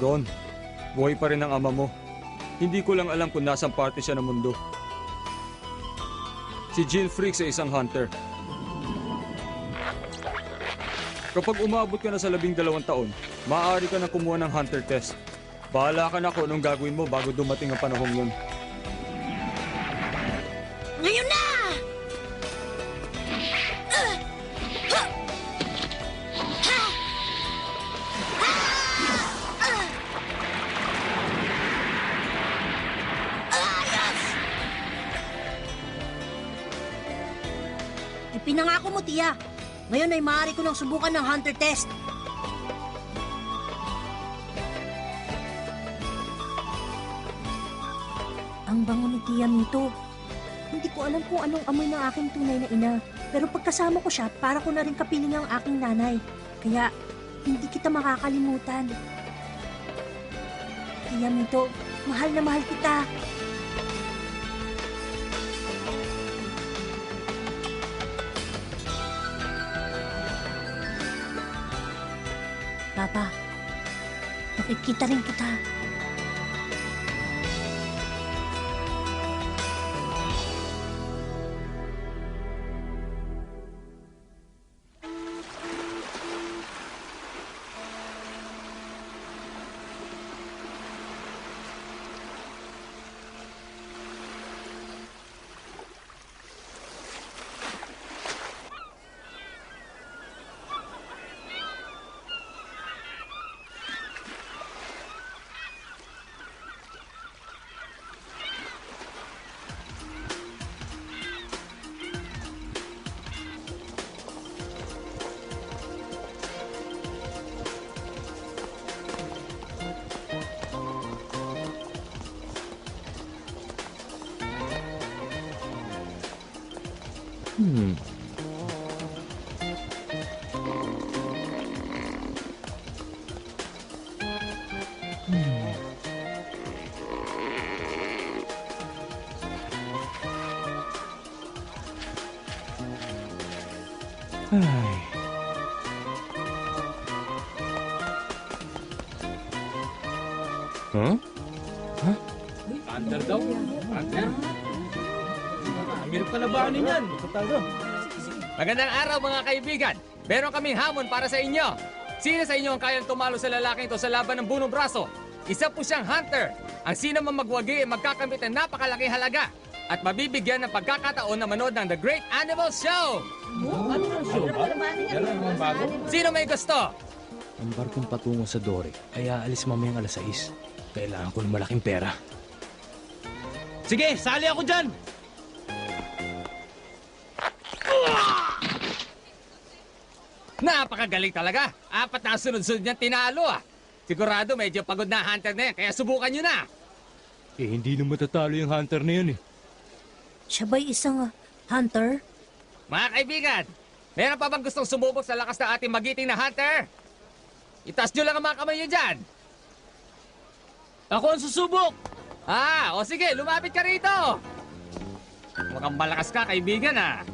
Don, buhay pa rin ang ama mo. Hindi ko lang alam kung nasang parte siya ng mundo. Si Jill Freaks ay isang hunter. Kapag umabot ka na sa 12 taon, maaari ka na kumuha ng hunter test. Bahala ka na kung anong gagawin mo bago dumating ang panahong yun. Ngayon na! Ipinangako mo, Tia. Ngayon ay maaari ko nang subukan ng hunter test. Ang bango ni Tia Mito. Hindi ko alam kung anong amoy ng aking tunay na ina. Pero pagkasama ko siya, para ko na rin kapiling ang aking nanay. Kaya, hindi kita makakalimutan. Tia Mito, mahal na mahal kita. Papa, makikita rin kita. Ay. Huh? Huh? Hunter daw? Hunter? Ang hirap kalabanin yan. Magandang araw mga kaibigan. Meron kaming hamon para sa inyo. Sino sa inyo ang kayang tumalo sa lalaking ito sa laban ng bunong braso? Isa po siyang hunter. Ang sino man magwagi ay magkakamit ng napakalaking halaga at mabibigyan ng pagkakataon na manood ng The Great Animal Show. Sino may gusto? Ang barkong patungo sa Dore ay aalis mamayang alas 6. Kailangan ko ng malaking pera. Sige, sali ako dyan! Napakagaling talaga. 4 na sunod-sunod niyang tinalo ah. Sigurado medyo pagod na hunter na yan, kaya subukan niyo na. Eh, hindi na matatalo yung hunter na yun eh. Siya ba'y isang hunter? Mga kaibigan, meron pa bang gustong sumubok sa lakas ng ating magiting na hunter? Itaas niyo lang ang mga kamay niyo dyan. Ako ang susubok! O sige, lumapit ka rito. Mukhang malakas ka, kaibigan ah.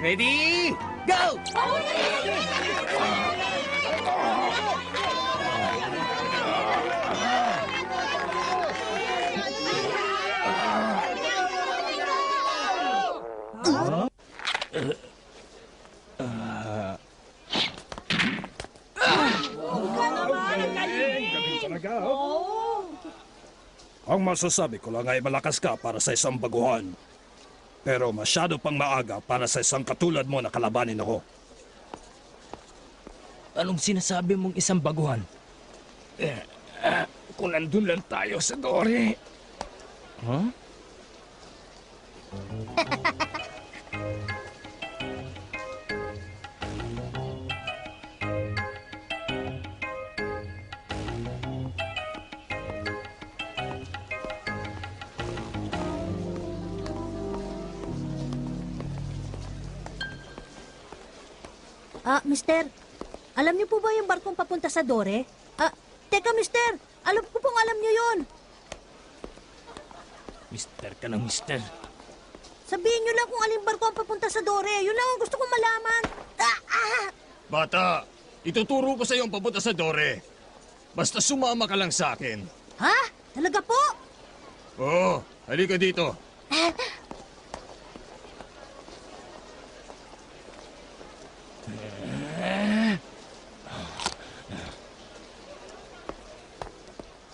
Ready? Go! Ang masasabi ko lang ay malakas ka para sa isang baguhan. Pero masyado pang maaga para sa isang katulad mo na kalabanin ako. Anong sinasabi mong isang baguhan? Kung nandun lang tayo sa Dore. Huh? Mister, alam niyo po ba yung barkong papunta sa Dore? Teka, mister, alam ko pong alam niyo yun. Mister ka ng mister. Sabihin niyo lang kung aling barko ang papunta sa Dore. Yun lang ang gusto kong malaman. Bata, ituturo ko sa iyo ang papunta sa Dore. Basta sumama ka lang sa akin. Ha? Talaga po? Oo, halika dito.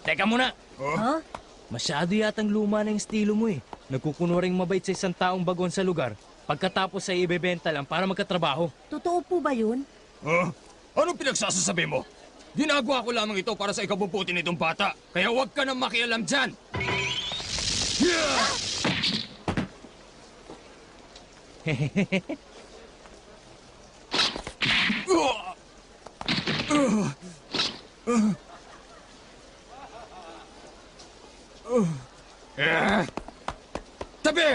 Teka muna! Ha? Masyado yatang luma na yung estilo mo eh. Nagkukunuring mabait sa isang taong bagon sa lugar, pagkatapos ay ibebenta lang para magkatrabaho. Totoo po ba yun? Huh? Anong pinagsasasabi mo? Ginagawa ko lamang ito para sa ikabubuti nitong bata. Kaya huwag ka nang makialam dyan. Tabi!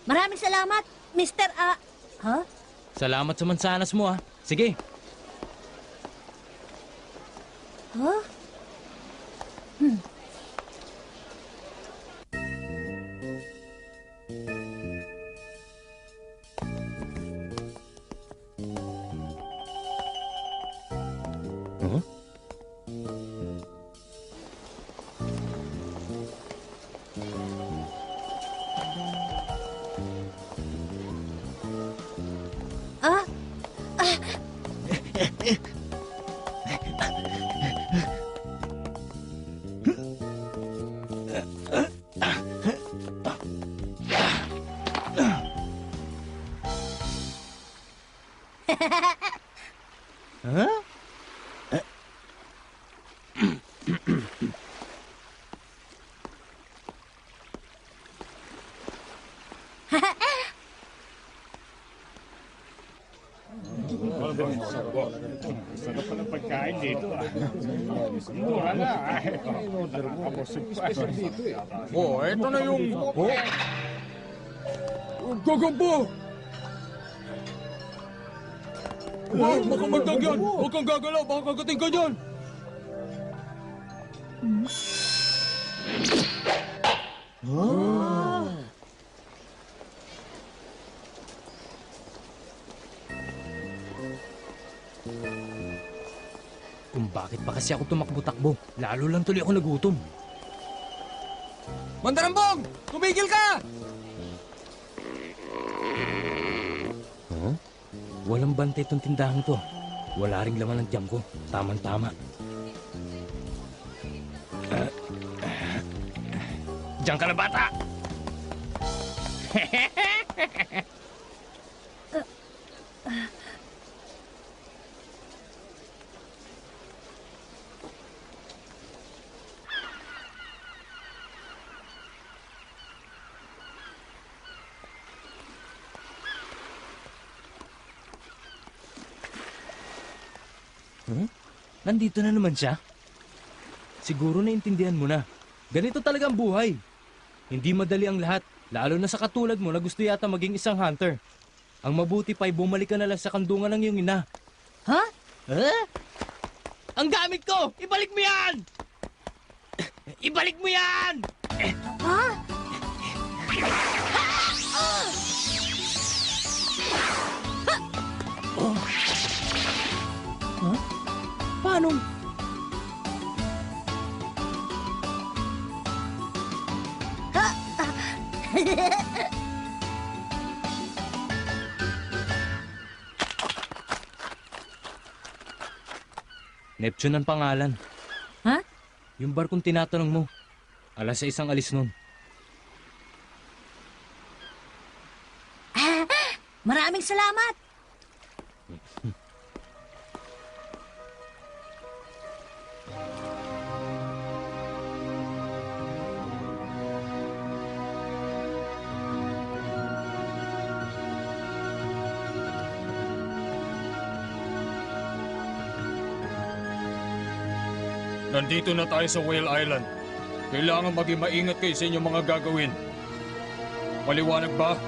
Maraming salamat, Mister Ha? Salamat sa mansanas mo ah. Sige, Ha? Ah? Oh, eto na yung... Oh? Gagamba! Wow, baka magdag yan! Huwag kang gagalaw, baka kagating ka dyan! kung bakit pa kasi ako tumakbo-takbo. Lalo lang tuloy ako nagutom. Mandarambong! Tumigil ka! Walang bantay itong tindahan to. Wala ring laman ng tiyan ko. Tamang-tama. Diyan ka na, bata! Nandito na naman siya. Siguro naintindihan mo na. Ganito talaga ang buhay. Hindi madali ang lahat, lalo na sa katulad mo na gusto yata maging isang hunter. Ang mabuti pa'y bumalik ka na lang sa kandungan ng iyong ina. Ha? Ang gamit ko! Ibalik mo yan! Ibalik mo yan! Ha? Paano? Neptune ang pangalan. Ha? Yung barkong tinatanong mo. Alas 6 ang alis nun. Maraming salamat! Nandito na tayo sa Whale Island. Kailangan maging maingat kayo sa inyong mga gagawin. Maliwanag ba?